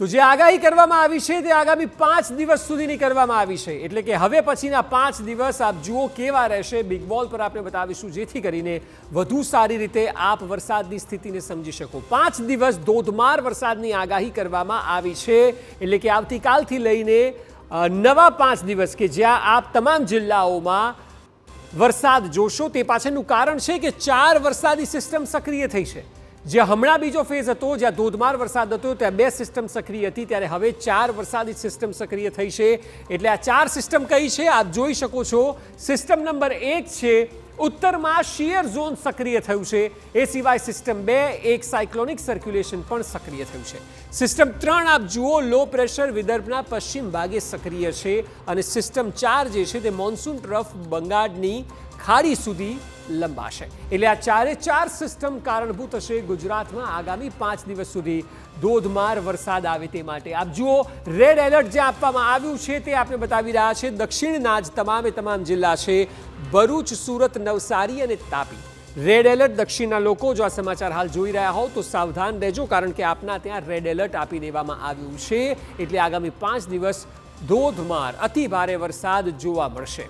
તો જે આગાહી કરવામાં આવી છે તે આગામી 5 દિવસ સુધીની કરવામાં આવી છે, એટલે કે હવે પછીના 5 દિવસ આપ જુઓ કેવા રહેશે. બિગ બોલ પર આપણે બતાવીશું જેથી કરીને વધુ સારી રીતે આપ વરસાદની સ્થિતિને સમજી શકો. 5 દિવસ ધોધમાર વરસાદની આગાહી કરવામાં આવી છે, એટલે કે આવતીકાલથી લઈને નવા 5 દિવસ કે જ્યાં આપ તમામ જિલ્લાઓમાં વરસાદ જોશો. તે પાછળનું કારણ છે કે 4 વરસાદી સિસ્ટમ સક્રિય થઈ છે. જે હમણાં બીજો ફેઝ હતો જ્યાં ધોધમાર વરસાદ હતો ત્યાં 2 સિસ્ટમ સક્રિય હતી, ત્યારે હવે 4 વરસાદી સિસ્ટમ સક્રિય થઈ છે. એટલે આ 4 સિસ્ટમ કઈ છે આપ જોઈ શકો છો. સિસ્ટમ નંબર 1 છે ઉત્તરમાં શિયર ઝોન સક્રિય થયું છે. એ સિવાય સિસ્ટમ 2 એક સાયક્લોનિક સર્ક્યુલેશન પણ સક્રિય થયું છે. સિસ્ટમ 3 આપ જુઓ લો પ્રેશર વિદર્ભના પશ્ચિમ ભાગે સક્રિય છે, અને સિસ્ટમ 4 જે છે તે મોન્સૂન ટ્રફ બંગાળની ખાડી સુધી લંબાશે. એટલે આ 4 સિસ્ટમ કારણભૂત હશે ગુજરાતમાં આગામી 5 દિવસ સુધી ધોધમાર વરસાદ આવે તે માટે. આપ જુઓ રેડ એલર્ટ જે આપવામાં આવ્યું છે તે આપણે બતાવી રહ્યા છે. દક્ષિણના જ તમામ જિલ્લા છે, ભરૂચ, સુરત, નવસારી અને તાપી. Red alert. દક્ષિણના લોકો જો આ સમાચાર હાલ જોઈ રહ્યા હોવ તો સાવધાન રહેજો, કારણ કે આપના ત્યાં રેડ એલર્ટ આપી દેવામાં આવ્યું છે. એટલે આગામી 5 દિવસ ધોધમાર અતિ ભારે વરસાદ જોવા મળશે.